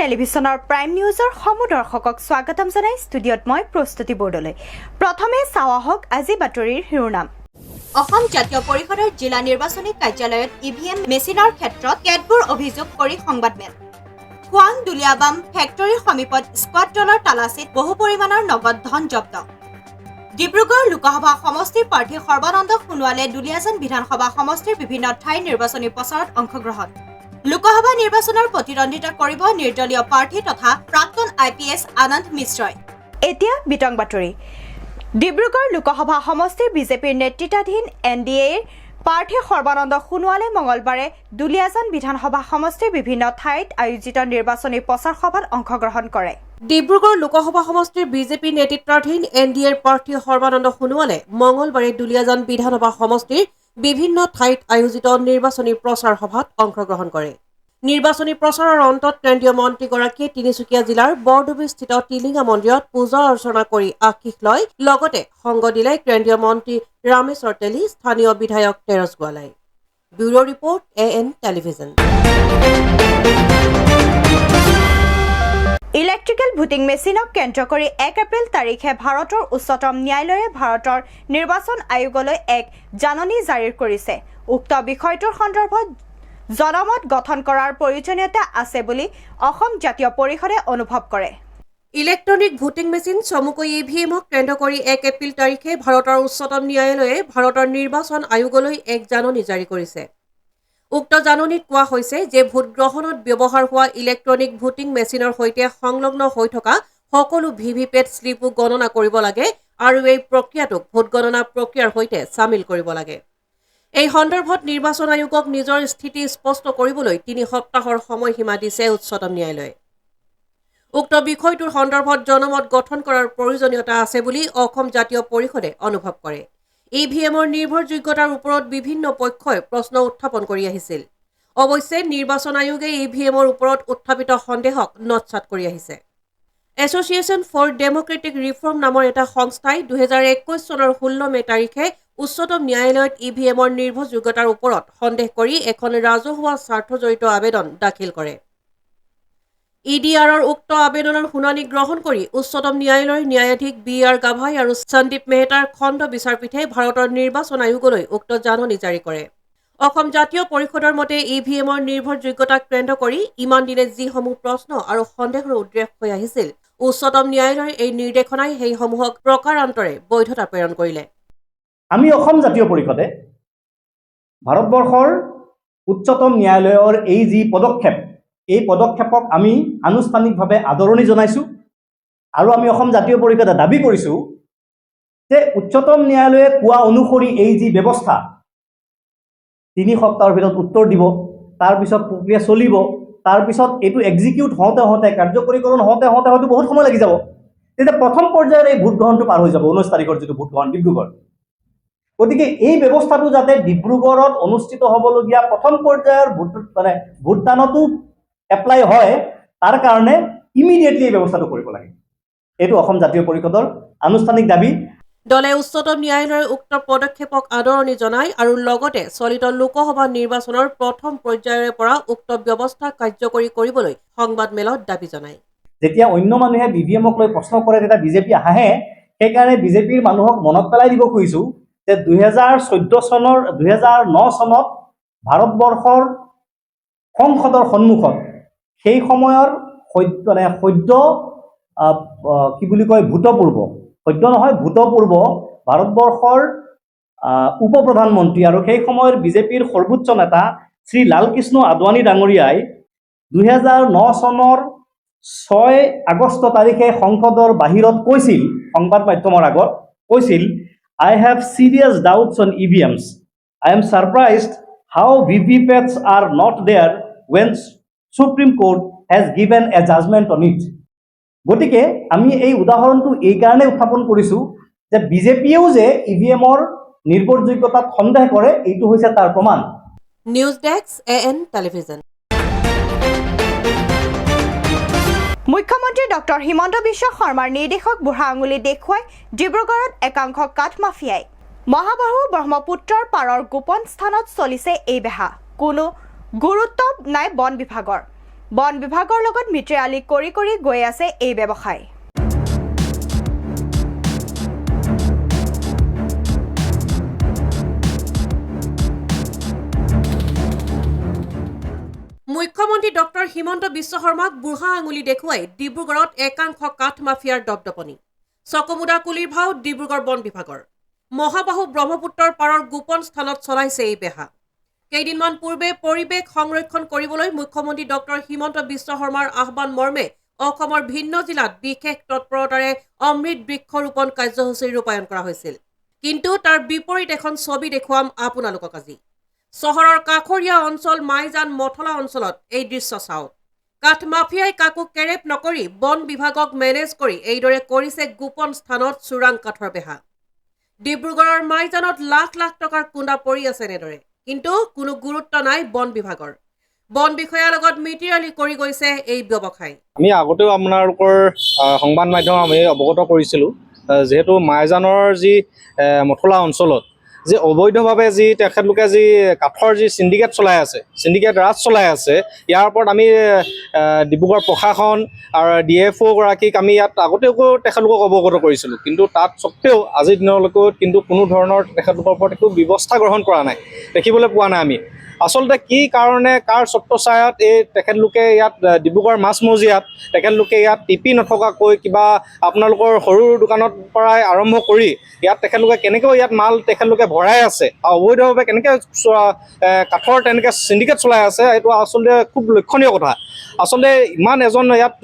টেলিভিছনৰ প্ৰাইম নিউজৰ সমূহ দৰ্শকক স্বাগতম জনাই ষ্টুডিঅ'ত মই প্ৰস্তুতি বৰ্ডলৈ। প্ৰথমে চাৱা হওক আজি বাতৰিৰ শিৰোনাম। অসম জাতীয় পৰিষদৰ জিলা নিৰ্বাচনী কাৰ্যালয়ত ইভিএম মেচিনৰ ক্ষেত্ৰত কেতবোৰ অভিযোগ কৰি সংবাদমেল। খোৱাং দুলিয়াবাম ফেক্টৰীৰ সমীপত স্কোৱাড দলৰ তালাচীত বহু পৰিমাণৰ নগদ ধন জব্দ। ডিব্ৰুগড় লোকসভা সমষ্টিৰ প্ৰাৰ্থী সৰ্বানন্দ সোণোৱালে দুলিয়াজান বিধানসভা সমষ্টিৰ বিভিন্ন ঠাইৰ নিৰ্বাচনী প্ৰচাৰত অংশগ্ৰহণ। লোকসভা নিৰ্বাচনৰ প্ৰতিদ্বন্দ্বিতা কৰিব নিৰ্দলীয় প্ৰাৰ্থী তথা প্ৰাক্তন IPS আনন্দ মিশ্ৰই। এতিয়া বিতং বাতৰি। ডিব্ৰুগড় লোকসভা সমষ্টিৰ বিজেপিৰ নেতৃত্বাধীন NDAৰ প্ৰাৰ্থী সৰ্বানন্দ সোণোৱালে মঙলবাৰে দুলিয়াজান বিধানসভা সমষ্টিৰ বিভিন্ন ঠাইত আয়োজিত নিৰ্বাচনী প্ৰচাৰ সভাত অংশগ্ৰহণ কৰে। ডিব্ৰুগড় লোকসভা সমষ্টিৰ বিজেপি নেতৃত্বাধীন NDAৰ প্ৰাৰ্থী সৰ্বানন্দ সোণোৱালে মঙলবাৰে দুলিয়াজান বিধানসভা সমষ্টিৰ বিভিন্ন ঠাইত আয়োজিত নিৰ্বাচনী প্ৰচাৰ সভাত অংশগ্ৰহণ কৰে। নিৰ্বাচনী প্ৰচাৰৰ অন্তত কেন্দ্ৰীয় মন্ত্ৰীগৰাকীয়ে তিনিচুকীয়া জিলাৰ বৰডুবিস্থিত টিলিঙা মন্দিৰত পূজা অৰ্চনা কৰি আশীষ লয়। লগতে সংগ দিলে কেন্দ্ৰীয় মন্ত্ৰী ৰামেশ্বৰ তেলী, স্থানীয় বিধায়ক তেৰছ গোৱালাই। Bureau report AN television. Electrical voting মেচিনক কেন্দ্ৰ কৰি 1 এপ্ৰিল তাৰিখে ভাৰতৰ উচ্চতম ন্যায়ালয়ে ভাৰতৰ নিৰ্বাচন আয়োগলৈ এক জাননী জাৰি কৰিছে। উক্ত বিষয়টোৰ সন্দৰ্ভত জনমত গঠন কৰাৰ প্ৰয়োজনীয়তা আছে বুলি অসম জাতীয় পৰিষদে অনুভৱ কৰে। ইলেক্ট্ৰনিক ভোটিং মেচিন চমুকৈ EVMক কেন্দ্ৰ কৰি 1 এপ্ৰিল তাৰিখে ভাৰতৰ উচ্চতম ন্যায়ালয়ে ভাৰতৰ নিৰ্বাচন আয়োগলৈ এক জাননী জাৰি কৰিছে। উক্ত জাননীত কোৱা হৈছে যে ভোটগ্ৰহণত ব্যৱহাৰ হোৱা ইলেক্ট্ৰনিক ভোটিং মেচিনৰ সৈতে সংলগ্ন হৈ থকা সকলো VVPAT শ্লিপো গণনা কৰিব লাগে আৰু এই প্ৰক্ৰিয়াটোক ভোট গণনা প্ৰক্ৰিয়াৰ সৈতে চামিল কৰিব লাগে। এই সন্দৰ্ভত নিৰ্বাচন আয়োগক নিজৰ স্থিতি স্পষ্ট কৰিবলৈ 3 সপ্তাহৰ সময়সীমা দিছে উচ্চতম ন্যায়ালয়ে। উক্ত বিষয়টোৰ সন্দৰ্ভত জনমত গঠন কৰাৰ প্ৰয়োজনীয়তা আছে বুলি অসম জাতীয় পৰিষদে অনুভৱ কৰে। EVMৰ নিৰ্ভৰযোগ্যতাৰ ওপৰত বিভিন্ন পক্ষই প্ৰশ্ন উত্থাপন কৰি আহিছিল। অৱশ্যে নিৰ্বাচন আয়োগে EVMৰ ওপৰত উত্থাপিত সন্দেহক নৎসাৎ কৰি আহিছে। এছ'চিয়েশ্যন ফৰ ডেম'ক্ৰেটিক ৰিফৰ্ম নামৰ এটা সংস্থাই 2021 চনৰ 16 মে তাৰিখে উচ্চতম ন্যায়ালয়ত EVMৰ নিৰ্ভৰযোগ্যতাৰ ওপৰত সন্দেহ কৰি এখন ৰাজহুৱা স্বাৰ্থজড়িত আবেদন দাখিল কৰে। EDRৰ উক্ত আবেদনৰ শুনানি গ্ৰহণ কৰি উচ্চতম ন্যায়ালয়ৰ ন্যায়াধীশ BR গাভাই আৰু সন্দীপ মেহতাৰ খণ্ড বিচাৰপীঠে ভাৰতৰ নিৰ্বাচন আয়োগলৈ উক্ত জাননী জাৰি কৰে। অসম জাতীয় পৰিষদৰ মতে EVMৰ নিৰ্ভৰযোগ্যতাক কেন্দ্ৰ কৰি ইমান দিনে যিসমূহ প্ৰশ্ন আৰু সন্দেহৰ উদ্ৰেক হৈ আহিছিল, উচ্চতম ন্যায়ালয়ৰ এই নিৰ্দেশনাই সেইসমূহক প্ৰকাৰান্তৰে বৈধতা প্ৰেৰণ কৰিলে। আমি অসম জাতীয় পৰিষদে ভাৰতবৰ্ষৰ উচ্চতম ন্যায়ালয়ৰ এই যি পদক্ষেপ, এই পদক্ষেপক আমি আনুষ্ঠানিকভাৱে আদৰণি জনাইছোঁ আৰু আমি অসম জাতীয় পৰিষদে দাবী কৰিছোঁ যে উচ্চতম ন্যায়ালয়ে কোৱা অনুসৰি এই যি ব্যৱস্থা 3 সপ্তাহৰ ভিতৰত উত্তৰ দিব, তাৰপিছত প্ৰক্ৰিয়া চলিব, তাৰপিছত এইটো এক্সিকিউট হওঁতে কাৰ্যকৰীকৰণ হওঁতে হয়তো বহুত সময় লাগি যাব। তেতিয়া প্ৰথম পৰ্যায়ৰ এই ভোটগ্ৰহণটো পাৰ হৈ যাব, 19 তাৰিখৰ যিটো ভোটগ্ৰহণ ডিব্ৰুগড়। গতিকে এই ব্যৱস্থাটো যাতে ডিব্ৰুগড়ত অনুষ্ঠিত হ'বলগীয়া প্ৰথম পৰ্যায়ৰ ভোটদানতো এপ্লাই হয়, তাৰ কাৰণে ইমিডিয়েটলি এই ব্যৱস্থাটো কৰিব লাগে। এইটো অসম জাতীয় পৰিষদৰ আনুষ্ঠানিক দাবী। দলে উচ্চতম ন্যায়ালয়ৰ উক্ত পদক্ষেপক আদৰণি জনায় আৰু লগতে চলিত লোকসভা নিৰ্বাচনৰ প্ৰথম পৰ্যায়ৰে পৰা উক্ত ব্যৱস্থা কাৰ্যকৰী কৰিবলৈ সংবাদমেলত দাবী জনায়। যেতিয়া অন্য মানুহে EVMক লৈ প্ৰশ্ন কৰে তেতিয়া বিজেপি আহে, সেইকাৰণে বিজেপিৰ মানুহক মনত পেলাই দিব খুজিছোঁ যে 2009 চনত ভাৰতবৰ্ষৰ সংসদৰ সন্মুখত সেই সময়ৰ সদ্য ভূতপূৰ্ব ভাৰতবৰ্ষৰ উপ প্ৰধানমন্ত্ৰী আৰু সেই সময়ৰ বিজেপিৰ সৰ্বোচ্চ নেতা শ্ৰী লালকৃষ্ণ আদৱানী ডাঙৰীয়াই 2009 চনৰ 6 আগষ্ট তাৰিখে সংসদৰ বাহিৰত কৈছিল, সংবাদ মাধ্যমৰ আগত কৈছিল, I have serious doubts on EVMs. I am surprised how VVPATs are not there when Supreme Court has given a judgment on it. গতিকে আমি এই উদাহৰণটো এই কাৰণে উত্থাপন কৰিছোঁ যে বিজেপিয়েও যে EVMৰ নিৰ্ভৰযোগ্যতাত সন্দেহ কৰে, এইটো হৈছে তাৰ প্ৰমাণ। News desk AN television. মুখ্যমন্ত্ৰী ডক্টৰ হিমন্ত বিশ্ব শৰ্মাৰ নিৰ্দেশক বুঢ়া আঙুলি দেখুৱাই ডিব্ৰুগড়ত একাংশ কাঠ মাফিয়াই। মহাবাহু ব্ৰহ্মপুত্ৰৰ পাৰৰ গোপন স্থানত চলিছে এই বেহা। কোনো গুৰুত্ব নাই বন বিভাগৰ। বন বিভাগৰ লগত মিত্ৰালি কৰি গৈ আছে এই ব্যৱসায়। মুখ্যমন্ত্ৰী ডক্টৰ হিমন্ত বিশ্ব শৰ্মাক বুঢ়া আঙুলি দেখুৱাই ডিব্ৰুগড়ত একাংশ কাঠ মাফিয়াৰ দপদপনি। চকুমুদা কুলিৰ ভাও ডিব্ৰুগড় বন বিভাগৰ। মহাবাহু ব্ৰহ্মপুত্ৰৰ পাৰৰ গোপন স্থানত চলাইছে এই বেহা। কেইদিনমান পূৰ্বে পৰিৱেশ সংৰক্ষণ কৰিবলৈ মুখ্যমন্ত্ৰী ডক্টৰ হিমন্ত বিশ্ব শৰ্মাৰ আহ্বান মৰ্মে অসমৰ ভিন্ন জিলাত বিশেষ তৎপৰতাৰে অমৃত বৃক্ষ ৰোপণ কাৰ্যসূচী ৰূপায়ণ কৰা হৈছিল। কিন্তু তাৰ বিপৰীত এখন ছবি দেখুৱাম আপোনালোকক আজি। চহৰৰ কাষৰীয়া অঞ্চল মাইজান মথলা অঞ্চলত এই দৃশ্য চাওক। কাঠ মাফিয়াই কাকো কেৰেপ নকৰি বন বিভাগক মেনেজ কৰি এইদৰে কৰিছে গোপন স্থানত চোৰাং কাঠৰ বেহা। ডিব্ৰুগড়ৰ মাইজানত লাখ লাখ টকাৰ কুণ্ডা পৰি আছে এনেদৰে, কিন্তু কোনো গুৰুত্ব নাই বন বিভাগৰ। বন বিষয়াৰ লগত মিতিৰালি কৰি গৈছে এই ব্যৱসায়। আমি আগতেও আপোনালোকৰ সংবাদ মাধ্যম আমি অৱগত কৰিছিলোঁ, যিহেতু মাইজানৰ যি মথলা অঞ্চলত যি অবৈধভাৱে যি তেখেতলোকে যি কাঠৰ যি চিণ্ডিকেট চলাই আছে, চিণ্ডিকেট ৰাজ চলাই আছে, ইয়াৰ ওপৰত আমি ডিব্ৰুগড় প্ৰশাসন আৰু DFO গৰাকীক আমি ইয়াত আগতেও তেখেতলোকক অৱগত কৰিছিলোঁ। কিন্তু তাত স্বত্তেও আজিৰ দিনলৈকে কিন্তু কোনো ধৰণৰ তেখেতলোকৰ ওপৰত একো ব্যৱস্থা গ্ৰহণ কৰা নাই, দেখিবলৈ পোৱা নাই আমি। আচলতে কি কাৰণে কাৰ ছত্ৰছায়াত এই তেখেতলোকে ইয়াত ডিব্ৰুগড় মাছমজিয়াত তেখেতলোকে ইয়াত টিপি নথকাকৈ কিবা আপোনালোকৰ সৰু দোকানৰ পৰাই আৰম্ভ কৰি ইয়াত তেখেতলোকে কেনেকৈ ইয়াত মাল তেখেতলোকে ভৰাই আছে আৰু অবৈধভাৱে কেনেকৈ কাঠৰ তেনেকৈ চিণ্ডিকেট চলাই আছে, এইটো আচলতে খুব লক্ষণীয় কথা। আচলতে ইমান এজন ইয়াত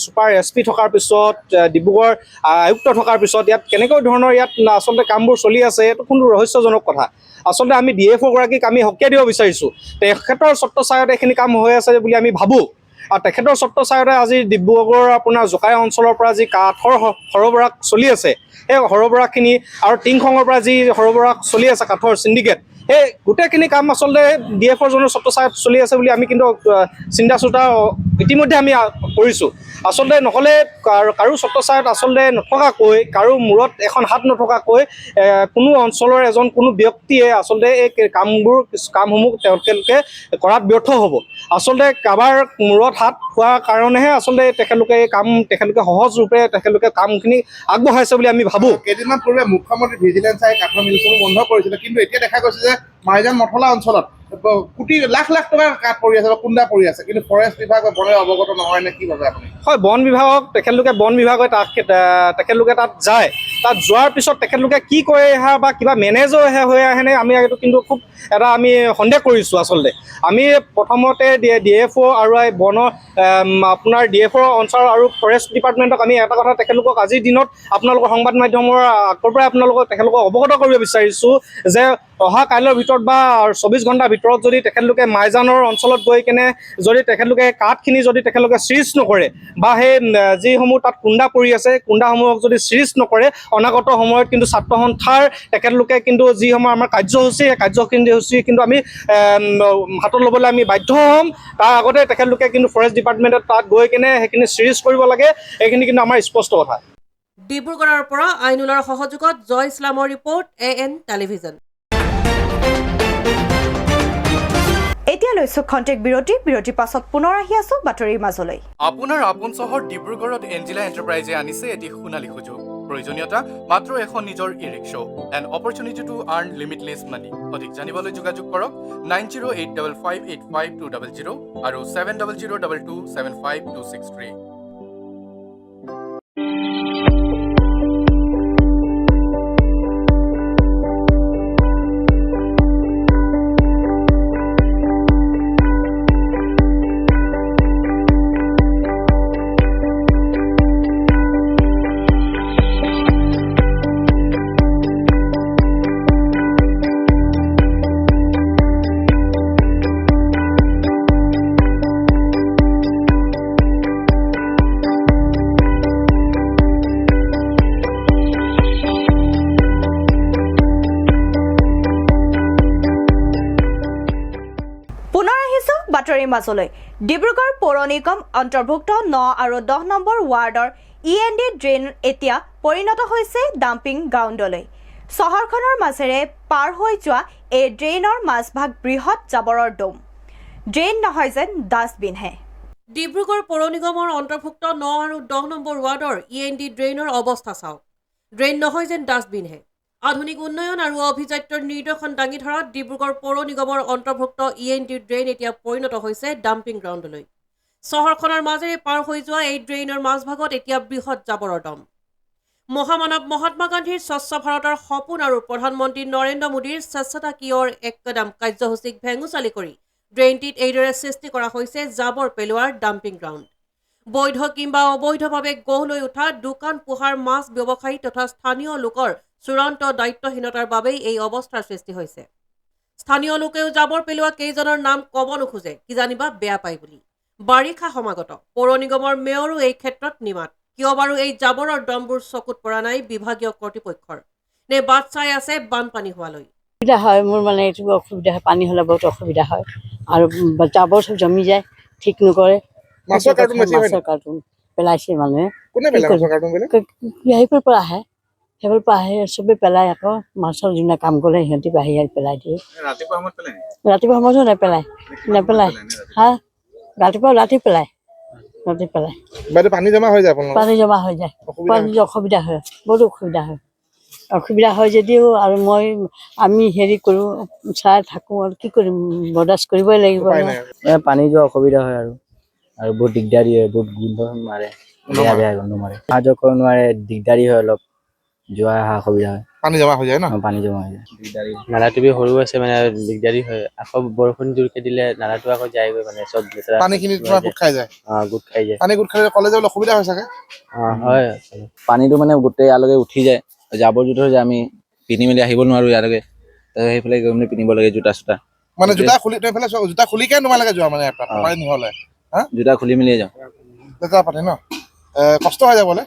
ছুপাৰ SP থকাৰ পিছত, ডিব্ৰুগড় আয়ুক্ত থকাৰ পিছত ইয়াত কেনেকৈ ধৰণৰ ইয়াত আচলতে কামবোৰ চলি আছে, এইটো কোনো ৰহস্যজনক কথা। আচলতে আমি DFO গৰাকীক আমি সকীয়াই দিব বিচাৰিছোঁ। তেখেতৰ ছত্ৰছায়াত এইখিনি কাম হৈ আছে বুলি আমি ভাবোঁ। আৰু তেখেতৰ ছত্ৰছায়াতে আজি ডিব্ৰুগড়ৰ আপোনাৰ জোকাই অঞ্চলৰ পৰা যি কাঠৰ সৰবৰাহ চলি আছে, সেই সৰবৰাহখিনি আৰু টিংখঙৰ পৰা যি সৰবৰাহ চলি আছে কাঠৰ চিণ্ডিকেট, সেই গোটেইখিনি কাম আচলতে DFO জনৰ ছত্ৰছায়াত চলি আছে বুলি আমি কিন্তু চিন্তা চৰ্চা ইতিমধ্যে আমি কৰিছোঁ। আচলতে নহ'লে কাৰো ছত্ৰছায়াত আচলতে নথকাকৈ, কাৰো মূৰত এখন হাত নথকাকৈ কোনো অঞ্চলৰ কোনো ব্যক্তিয়ে আচলতে এই কামসমূহ তেওঁলোকে কৰাত ব্যৰ্থ হ'ব। আচলতে কাৰোবাৰ মূৰত হাত খোৱাৰ কাৰণেহে আচলতে তেখেতলোকে এই কাম সহজ ৰূপে তেখেতলোকে কামখিনি আগবঢ়াইছে বুলি আমি ভাবোঁ। কেইদিনমান পূৰ্বে মুখ্যমন্ত্ৰী ভিজিলেন্সে কাঠৰ মিলসমূহ বন্ধ কৰিছিলে, কিন্তু এতিয়া দেখা গৈছে যে মাইজান মথলা অঞ্চলত লাখ লাখ টকাৰ কাঠ পৰি আছে বা কুণ্ডা পৰি আছে, কিন্তু ফৰেষ্ট বিভাগ বা বনে অৱগত নহয় নে কি ভাবে আপুনি? হয়, বন বিভাগে তেখেতলোকে তাত যায়। তাত যোৱাৰ পিছত তেখেতলোকে কি কৰি আহে বা কিবা মেনেজৰ হৈ আহেনে, আমি এইটো কিন্তু খুব এটা আমি সন্দেহ কৰিছোঁ। আচলতে আমি প্ৰথমতে DFO আৰু এই আপোনাৰ DFO অঞ্চল আৰু ফৰেষ্ট ডিপাৰ্টমেণ্টক আমি এটা কথা তেখেতলোকক আজিৰ দিনত আপোনালোকৰ সংবাদ মাধ্যমৰ আগৰ পৰাই তেখেতলোকক অৱগত কৰিব বিচাৰিছোঁ যে অহা কাইলৈৰ ভিতৰত বা 24 ঘণ্টাৰ ভিতৰত যদি তেখেতলোকে মাইজানৰ অঞ্চলত গৈ কেনে যদি তেখেতলোকে কাঠখিনি যদি তেখেতলোকে চিজ নকৰে বা সেই যিসমূহ তাত কুণ্ডা পৰি আছে, কুণ্ডাসমূহক যদি চিজ নকৰে, অনাগত সময়ত কিন্তু ছাত্ৰ সন্থাৰ তেখেতলোকে কিন্তু যিসমূহ আমাৰ কাৰ্যসূচী, সেই কাৰ্যসূচী কিন্তু আমি হাতত ল'বলৈ আমি বাধ্য হ'ম। তাৰ আগতে তেখেতলোকে কিন্তু ফৰেষ্ট ডিপাৰ্টমেণ্টত তাত গৈ কেনে সেইখিনি চিৰিজ কৰিব লাগে, এইখিনি কিন্তু আমাৰ স্পষ্ট কথা। ডিব্ৰুগড়ৰ পৰা আইনুলৰ সহযোগত জয় ইছলামৰ ৰিপৰ্ট, AN টেলিভিজন। এতিয়া লৈছো খন্তেক বিৰতিৰ পাছত পুনৰ আহি আছো বাতৰিৰ মাজলৈ। আপোনাৰ আপোন চহৰ ডিব্ৰুগড়ত এঞ্জেলা এণ্টাৰপ্ৰাইজে আনিছে এটি সোণালী সুযোগ। প্ৰয়োজনীয়তা মাত্ৰ এখন নিজৰ e-rickshaw, an opportunity to earn limitless money. অধিক জানিবলৈ যোগাযোগ কৰক 9085585200 আৰু 7002275263। বাতৰিৰ মাজলৈ। ডিব্ৰুগড় পৌৰ নিগম অন্তৰ্ভুক্ত 9 আৰু 10 নম্বৰ ৱাৰ্ডৰ END ড্ৰেইন এতিয়া পৰিণত হৈছে ডাম্পিং গ্ৰাউণ্ডলৈ। চহৰখনৰ মাজেৰে পাৰ হৈ যোৱা এই ড্ৰেইনৰ মাজভাগ বৃহৎ জাবৰৰ দম। ড্ৰেইন নহয় যেন ডাষ্টবিনহে। ডিব্ৰুগড় পৌৰ নিগমৰ অন্তৰ্ভুক্ত 9 আৰু 10 নম্বৰ ৱাৰ্ডৰ END ড্ৰেইনৰ অৱস্থা চাওক। ড্ৰেইন নহয় যেন ডাষ্টবিনহে। আধুনিক উন্নয়ন আৰু অভিজাত্যৰ নিৰ্দেশন দাঙি ধৰা ডিব্ৰুগড় পৌৰ নিগমৰ অন্তৰ্ভুক্ত END ড্ৰেইন এতিয়া পৰিণত হৈছে ডাম্পিং গ্ৰাউণ্ডলৈ। চহৰখনৰ মাজেৰে পাৰ হৈ যোৱা এই ড্ৰেইনৰ মাজভাগত এতিয়া বৃহৎ জাবৰৰ দম। মহামানৱ মহাত্মা গান্ধীৰ স্বচ্ছ ভাৰতৰ সপোন আৰু প্ৰধানমন্ত্ৰী নৰেন্দ্ৰ মোদীৰ স্বচ্ছতা কি অৰ এক কদম কাৰ্যসূচীক ভেঙুচালি কৰি ড্ৰেইনটিত এইদৰে সৃষ্টি কৰা হৈছে জাবৰ পেলোৱাৰ ডাম্পিং গ্ৰাউণ্ড। বৈধ কিংবা অবৈধভাৱে গঢ় লৈ উঠা দোকান পোহাৰ মাছ ব্যৱসায়ী তথা স্থানীয় লোকৰ চূড়ান্ত দায়িত্বহীনতাৰ বাবেই এই অৱস্থাৰ সৃষ্টি হৈছে। স্থানীয় লোকেও জাবৰ পেলোৱা কেইজনৰ নাম ক'ব নোখোজে, কিজানিবা বেয়া পায় বুলি। বাৰিষা সমাগত পৌৰ নিগমৰ মেয়ৰো এই ক্ষেত্ৰত নিমাত। কিয় বাৰু এই জাবৰৰ দমবোৰ চকুত পৰা নাই বিভাগীয় কৰ্তৃপক্ষৰ? নে বাট চাই আছে বানপানী হোৱালৈ? অসুবিধা হয়, মোৰ মানে এইটো অসুবিধা হয়, পানী হ'লে বহুত অসুবিধা হয় আৰু জাবৰ চব জমি যায়, ঠিক নকৰে। মাছৰ কাৰ্টুন বেছি হয় মাছৰ কাৰ্টুন পেলাইছে মানুহে। কোনে পেলাই মাছৰ কাৰ্টুনবিলাক? সেইবোৰৰ পৰা আহে, সেইবোৰৰ পৰা আহে চবেই পেলাই। আকৌ মাছৰ যোনে কাম কৰে সিহঁতি বাহিৰ আহি পেলাই দিয়ে। ৰাতিপুৱা সময়ত পেলাই ৰাতিপুৱা সময়তো নেপেলায় হা, ৰাতি পেলায়। বাইদেউ পানী জমা হৈ যায় আপোনালোকৰ? পানী জমা হৈ যায়, পানী অসুবিধা হয়, বহুত অসুবিধা হয় যদিও আৰু আমি হেৰি কৰোঁ, চাই থাকোঁ আৰু কি কৰিম, বৰদাস্ত কৰিবই লাগিব। পানী যোৱা অসুবিধা হয় আৰু বহুত দিগদাৰী হয়, বহুত গোন্ধ মাৰে, বেয়া গোন্ধ মাৰে, অহা যোৱা কৰিব নোৱাৰে, দিগদাৰী হয়, অলপ যোৱা অহা অসুবিধা হয়। পানী জমা হৈ যায় ন? পানী জমা হৈ যায়, দিগদাৰী। নালাটো সৰু আছে মানে দিগদাৰী হয়, আকৌ বৰষুণ জোৰকে দিলে নালাটো আকৌ যায়গৈ, মানে চব পানীখিনি তোমাৰ গোট খাই যায়? গোট খাই যায়। পানী গোট খালে কলেজত অসুবিধা হয় চাগে? হয়, পানীটো মানে গোটেই ইয়ালৈকে উঠি যায়, জাবৰ জোঁথৰ যে আমি পিন্ধি মেলি আহিব নোৱাৰো ইয়ালৈকে, সেইফালে গৈ মেলি পিন্ধিব লাগে জোতা চোতা। মানে জোতা খুলিকে তোমালোকে যোৱা মানে পানী নহ'লে? জোতা খুলি মেলিয়ে যাওঁ। লেতেৰা পানী ন? কষ্ট হৈ যাবলৈ?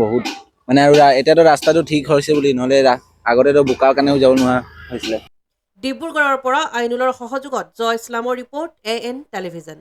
বহুত মানে, আৰু এতিয়াতো ৰাস্তাটো ঠিক হৈছে বুলি, নহ'লে আগতেতো বোকাৰ কাৰণেও যাব নোৱাৰা হৈছিলে। ডিব্ৰুগড়ৰ পৰা আইনুলৰ সহযোগত জয় ইছলামৰ ৰিপৰ্ট AN টেলিভিজন।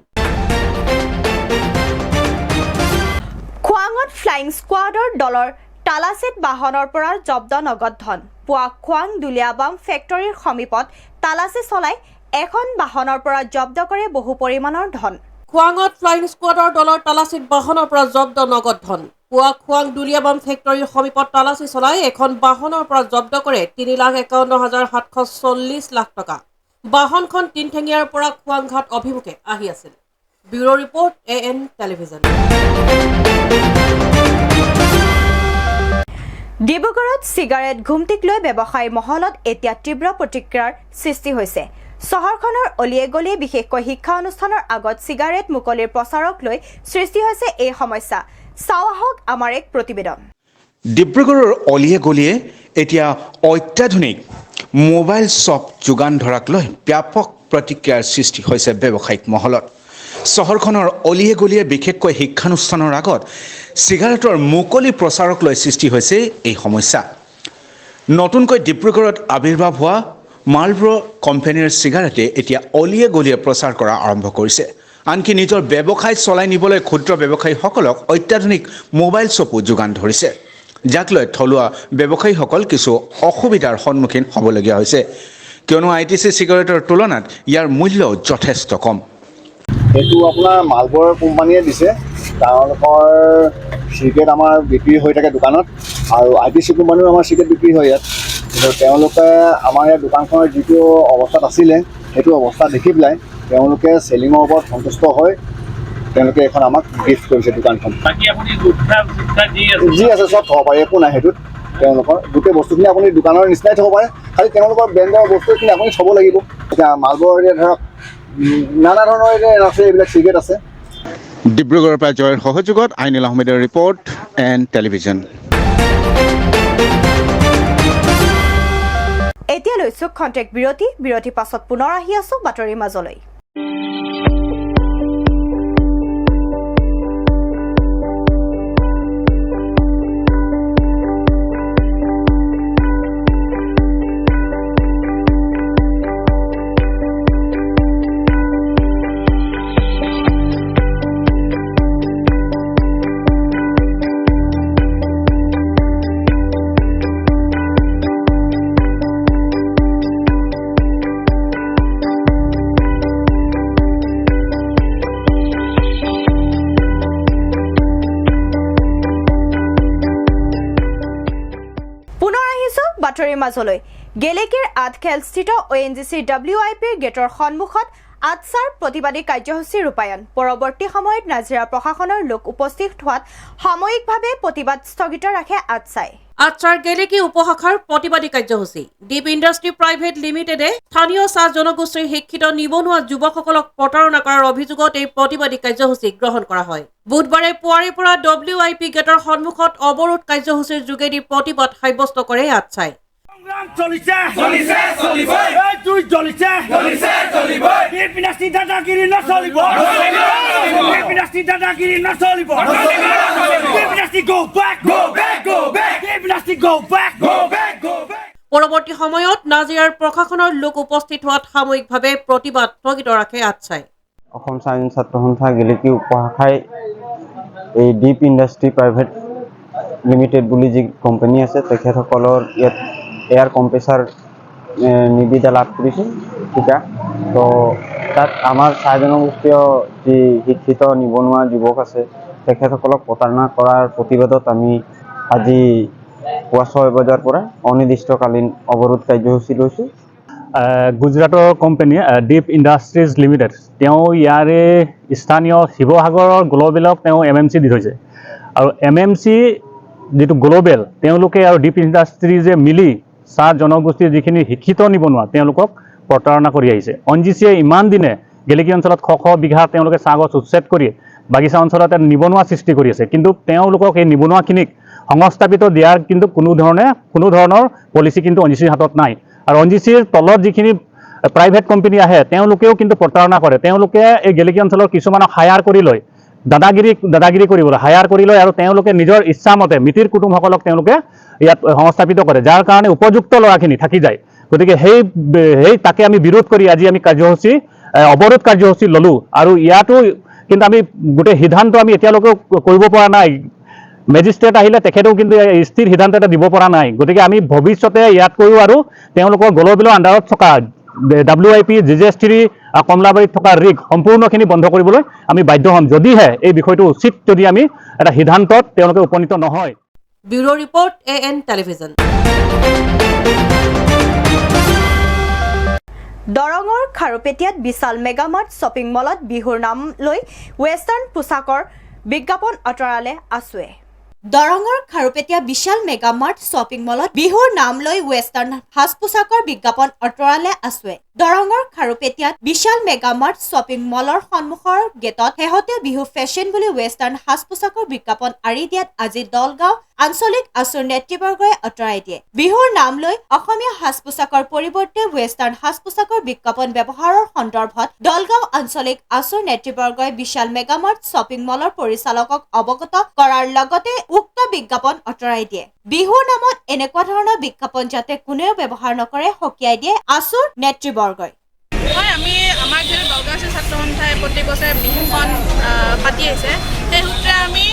খোৱাঙত ফ্লাইং স্কোৱাডৰ দলৰ তালাচীত বাহনৰ পৰা জব্দ নগদ ধন। পুৱা খোৱাং দুলীয়াবাম ফেক্টৰীৰ সমীপত তালাচী চলাই এখন বাহনৰ পৰা জব্দ কৰে বহু পৰিমাণৰ ধন। খোৱাঙত ফ্লাইং স্কোৱাডৰ দলৰ তালাচীত বাহনৰ পৰা জব্দ নগদ ধন। পুৱা খোৱাং দুলীয়াবাম ফেক্টৰীৰ সমীপত তালাচী চলাই এখন বাহনৰ পৰা জব্দ কৰে 3,51,740 লাখ টকা। বাহনখন তিনঠেঙীয়াৰ পৰা খোৱাংঘাট অভিমুখে আহি আছিল। Bureau' report AN television. ডিব্ৰুগড়ত চিগাৰেট ঘুমটিক লৈ ব্যৱসায়ী মহলত এতিয়া তীব্ৰ প্ৰতিক্ৰিয়াৰ সৃষ্টি হৈছে। চহৰখনৰ অলিয়ে গলিয়ে বিশেষকৈ শিক্ষা অনুষ্ঠানৰ আগত চিগাৰেট মুকলিৰ প্ৰচাৰক লৈ সৃষ্টি হৈছে এই সমস্যা। চাওঁ আহক আমাৰ এক প্ৰতিবেদন। ডিব্ৰুগড়ৰ অলিয়ে গলিয়ে এতিয়া অত্যাধুনিক মোবাইল শ্বপ যোগান ধৰাক লৈ ব্যাপক প্ৰতিক্ৰিয়াৰ সৃষ্টি হৈছে ব্যৱসায়িক মহলত। চহৰখনৰ অলিয়ে গলিয়ে বিশেষকৈ শিক্ষানুষ্ঠানৰ আগত চিগাৰেটৰ মুকলি প্ৰচাৰক লৈ সৃষ্টি হৈছে এই সমস্যা। নতুনকৈ ডিব্ৰুগড়ত আৱিৰ্ভাৱ হোৱা মালব্ৰো কোম্পানীৰ চিগাৰেটে এতিয়া অলিয়ে গলিয়ে প্ৰচাৰ কৰা আৰম্ভ কৰিছে। আনকি নিজৰ ব্যৱসায় চলাই নিবলৈ ক্ষুদ্ৰ ব্যৱসায়ীসকলক অত্যাধুনিক মোবাইল শ্বপো যোগান ধৰিছে, যাক লৈ থলুৱা ব্যৱসায়ীসকল কিছু অসুবিধাৰ সন্মুখীন হ'বলগীয়া হৈছে, কিয়নো ITC চিগাৰেটৰ তুলনাত ইয়াৰ মূল্য যথেষ্ট কম। এইটো আপোনাৰ মালবৰ কোম্পানীয়ে দিছে, তেওঁলোকৰ চিগাৰেট আমাৰ বিক্ৰী হৈ থাকে দোকানত, আৰু ITC কোম্পানীও আমাৰ চিগাৰেট বিক্ৰী হয় ইয়াত। কিন্তু তেওঁলোকে আমাৰ ইয়াত দোকানখনৰ যিটো অৱস্থাত আছিলে সেইটো অৱস্থা দেখি পেলাই তেওঁলোকে চেলিঙৰ ওপৰত সন্তুষ্ট হৈ তেওঁলোকে এখন আমাক গিফ্ট কৰিছে দোকানখন। যি আছে চব থ'ব পাৰে, একো নাই সেইটোত। তেওঁলোকৰ গোটেই বস্তুখিনি আপুনি দোকানৰ নিচিনাই থ'ব পাৰে, খালি তেওঁলোকৰ ব্ৰেণ্ডৰ বস্তুখিনি আপুনি থ'ব লাগিব। এতিয়া মালবৰ এতিয়া ধৰক নানা ধৰণৰ আছে, এইবিলাক চিগাৰেট আছে। ডিব্ৰুগড়ৰ পৰা জয়ৰ সহযোগত আইনুল আহমেদৰ ৰিপৰ্ট AN টেলিভিজন। এতিয়া লৈছোঁ খন্তেক বিৰতি পাছত পুনৰ আহি আছোঁ বাতৰিৰ মাজলৈ। বাতৰিৰ মাজলৈ গেলেকীৰ আঠখেলস্থিত ONGC WIPৰ গেটৰ সন্মুখত আটছাৰ প্ৰতিবাদী কাৰ্যসূচী ৰূপায়ণ পৰৱৰ্তী সময়ত নাজিৰা প্ৰশাসনৰ লোক উপস্থিত হোৱাত সাময়িকভাৱে প্ৰতিবাদ স্থগিত ৰাখে আটছাই আটছাৰ গেলেকী উপশাখাৰ প্ৰতিবাদী কাৰ্যসূচী ডিপ ইণ্ডাষ্ট্ৰী প্ৰাইভেট লিমিটেডে স্থানীয় চাহ জনগোষ্ঠীৰ শিক্ষিত নিবনুৱা যুৱকসকলক প্ৰতাৰণা কৰাৰ অভিযোগত এই প্ৰতিবাদী কাৰ্যসূচী গ্ৰহণ কৰা হয় বুধবাৰে পুৱাৰে পৰা WIP গেটৰ সন্মুখত অৱৰোধ কাৰ্যসূচীৰ যোগেদি প্ৰতিবাদ সাব্যস্ত কৰে আটছাই পৰৱৰ্তী সময়ত নাজিৰাৰ প্ৰশাসনৰ লোক উপস্থিত হোৱাত সাময়িকভাৱে প্ৰতিবাদ স্থগিত ৰাখে আটছাই অসম স্বাধীন ছাত্ৰ সন্থা গেলেকী উপশাখাই এই ডিপ ইণ্ডাষ্ট্ৰী প্ৰাইভেট লিমিটেড বুলি যি কোম্পানী আছে তেখেতসকলৰ ইয়াত এয়াৰ কম্প্ৰেছাৰ নিবিদা লাভ কৰিছে ঠিকা তো তাত আমাৰ চাহ জনগোষ্ঠীয় যি শিক্ষিত নিবনুৱা যুৱক আছে তেখেতসকলক প্ৰতাৰণা কৰাৰ প্ৰতিবাদত আমি আজি পুৱা 6 বজাৰ পৰা অনিৰ্দিষ্টকালীন অৱৰোধ কাৰ্যসূচী লৈছোঁ গুজৰাটৰ কোম্পানী ডিপ ইণ্ডাষ্ট্ৰিজ লিমিটেড তেওঁ ইয়াৰে স্থানীয় শিৱসাগৰৰ গ্ল'বেলক তেওঁ MMC দি থৈছে আৰু MMC যিটো গ্ল'বেল তেওঁলোকে আৰু ডিপ ইণ্ডাষ্ট্ৰিজে মিলি চাহ জনগোষ্ঠীৰ যিখিনি শিক্ষিত নিবনুৱা তেওঁলোকক প্ৰতাৰণা কৰি আহিছে ONGCয়ে ইমান দিনে গেলেকী অঞ্চলত শ বিঘা তেওঁলোকে চাহ গছ উচ্ছেদ কৰি বাগিচা অঞ্চলত নিবনুৱা সৃষ্টি কৰি আছে কিন্তু তেওঁলোকক এই নিবনুৱাখিনিক সংস্থাপিত দিয়াৰ কিন্তু কোনো ধৰণৰ পলিচি কিন্তু ONGCৰ হাতত নাই আৰু ONGCৰ তলত যিখিনি প্ৰাইভেট কোম্পানী আহে তেওঁলোকেও কিন্তু প্ৰতাৰণা কৰে তেওঁলোকে এই গেলেকী অঞ্চলৰ কিছুমানক হায়াৰ কৰি লয় দাদাগিৰি কৰিবলৈ হায়াৰ কৰি লয় আৰু তেওঁলোকে নিজৰ ইচ্ছামতে মিতিৰ কুটুমসকলক তেওঁলোকে ইয়াত সংস্থাপিত কৰে যাৰ কাৰণে উপযুক্ত ল'ৰাখিনি থাকি যায় গতিকে সেই তাকে আমি বিৰোধ কৰি আজি আমি কাৰ্যসূচী অৱৰোধ কাৰ্যসূচী ল'লোঁ আৰু ইয়াতো কিন্তু আমি গোটেই সিদ্ধান্ত আমি এতিয়ালৈকে কৰিব পৰা নাই মেজিষ্ট্ৰেট আহিলে তেখেতেও কিন্তু স্থিৰ সিদ্ধান্ত এটা দিব পৰা নাই গতিকে আমি ভৱিষ্যতে ইয়াতকৈও আৰু তেওঁলোকৰ গ্ল'বেলৰ আণ্ডাৰত থকা WIP GGS3 কমলাবাৰীত থকা ৰিগ সম্পূৰ্ণখিনি বন্ধ কৰিবলৈ আমি বাধ্য হ'ম যদিহে এই বিষয়টো উচিত যদি আমি এটা সিদ্ধান্তত তেওঁলোকে উপনীত নহয় ব্যুৰো ৰিপৰ্ট AN টেলিভিজন দৰঙৰ খাৰুপেটীয়াত বিশাল মেগামাৰ্ট শ্বপিং মলত বিহুৰ নাম লৈ ৱেষ্টাৰ্ণ পোছাকৰ বিজ্ঞাপন আঁতৰালে আছুৱে দৰঙৰ খাৰুপেটীয়া বিশাল মেগামাৰ্ট শ্বপিং মলত বিহুৰ নাম লৈ ৱেষ্টাৰ্ণ সাজ পোছাকৰ বিজ্ঞাপন আঁতৰালে আছুৱে দৰঙৰ খাৰুপেটীয়াত বিশাল মেগামাৰ্ট শ্বপিং মলৰ সন্মুখৰ গেটত শেহতীয়া বিহু ফেশ্বন বুলি ৱেষ্টাৰ্ণ সাজ পোছাকৰ বিজ্ঞাপন আঁৰি দিয়াত আজি দলগাঁও আঞ্চলিক আছুৰ নেতৃবৰ্গই আঁতৰাই দিয়ে বিহুৰ নাম লৈ অসমীয়া সাজ পোছাকৰ পৰিৱৰ্তে ৱেষ্টাৰ্ণ সাজ পোছাকৰ বিজ্ঞাপন ব্যৱহাৰৰ সন্দৰ্ভত দলগাঁও আঞ্চলিক আছুৰ নেতৃবৰ্গই বিশাল মেগামাৰ্ট শ্বপিং মলৰ পৰিচালকক অৱগত কৰাৰ লগতে উক্ত বিজ্ঞাপন আঁতৰাই দিয়ে বিহুৰ নামত এনেকুৱা ধৰণৰ বিজ্ঞাপন যাতে কোনেও ব্যৱহাৰ নকৰে সকীয়াই দিয়ে আছুৰ নেতৃবৰ্গই আমি আমাৰ যিহেতু দলগাঁও ছাত্ৰ সন্থাই প্ৰত্যেক বছৰে বিহুখন পাতি আহিছে সেই সূত্ৰে আমি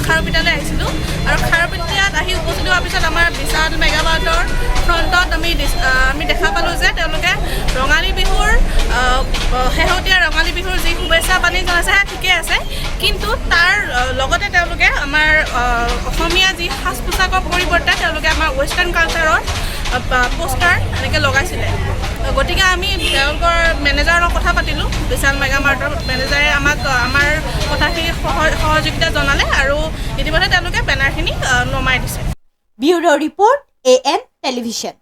খাৰুপেটীয়ালৈ আহিছিলোঁ আৰু খাৰুপেটীয়াত আহি উপস্থিত হোৱাৰ পিছত আমাৰ বিশাল মেগামাৰ্টৰ ফ্ৰণ্টত আমি দেখা পালোঁ যে তেওঁলোকে ৰঙালী বিহুৰ শেহতীয়া ৰঙালী বিহুৰ যি শুভেচ্ছা বাণী জনাইছে সেয়া ঠিকেই আছে কিন্তু তাৰ লগতে তেওঁলোকে আমাৰ অসমীয়া যি সাজ পোছাকৰ পৰিৱৰ্তে তেওঁলোকে আমাৰ ৱেষ্টাৰ্ণ কালচাৰৰ পোষ্টাৰ এনেকৈ লগাইছিলে গতিকে আমি তেওঁলোকৰ মেনেজাৰৰ লগত কথা পাতিলোঁ বিশাল মেগামাৰ্টৰ মেনেজাৰে আমাক আমাৰ কথাখিনি সহযোগিতা জনালে আৰু ইতিমধ্যে তেওঁলোকে বেনাৰখিনি নমাই দিছে ব্যুৰো ৰিপৰ্ট AN টেলিভিজন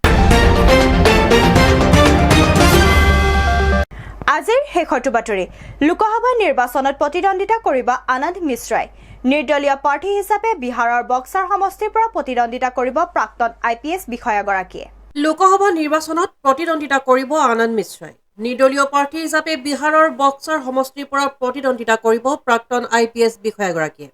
আজিৰ শেষৰটো বাতৰি লোকসভা নিৰ্বাচনত প্ৰতিদ্বন্দ্বিতা কৰিব আনন্দ মিশ্ৰাই নিৰ্দলীয় প্ৰাৰ্থী হিচাপে বিহাৰৰ বক্সাৰ সমষ্টিৰ পৰা প্ৰতিদ্বন্দ্বিতা কৰিব প্ৰাক্তন IPS বিষয়াগৰাকীয়ে লোকসভা নিৰ্বাচনত প্ৰতিদ্বন্দ্বিতা কৰিব আনন্দ মিশ্ৰাই নিৰ্দলীয় প্ৰাৰ্থী হিচাপে বিহাৰৰ বক্সাৰ সমষ্টিৰ পৰা প্ৰতিদ্বন্দ্বিতা কৰিব প্ৰাক্তন IPS বিষয়াগৰাকীয়ে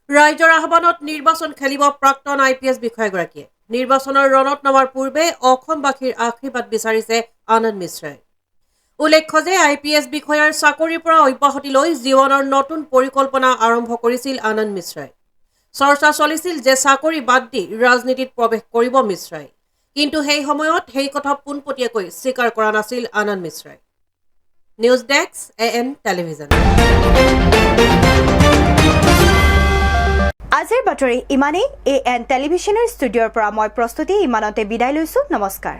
ৰাইজৰ আহ্বানত নিৰ্বাচন খেলিব প্ৰাক্তন IPS বিষয়াগৰাকীয়ে নিৰ্বাচনৰ ৰণত নমাৰ পূৰ্বে অসমবাসীৰ আশীৰ্বাদ বিচাৰিছে আনন্দ মিশ্ৰাই উল্লেখ্য যে IPS বিষয়াৰ চাকৰিৰ পৰা অব্যাহতি লৈ জীৱনৰ নতুন পৰিকল্পনা আৰম্ভ কৰিছিল আনন্দ মিশ্ৰাই চৰ্চা চলিছিল যে চাকৰি বাদ দি ৰাজনীতিত প্ৰৱেশ কৰিব মিশ্ৰাই কিন্তু সেই সময়ত সেই কথা পোনপটীয়াকৈ স্বীকাৰ কৰা নাছিল আনন্দ মিশ্ৰাই নিউজ ডেস্ক AN টেলিভিজন আজিৰ বাতৰি ইমানেই AN টেলিভিছনৰ ষ্টুডিঅ'ৰ পৰা মই প্ৰস্তুতি ইমানতে বিদায় লৈছোঁ নমস্কাৰ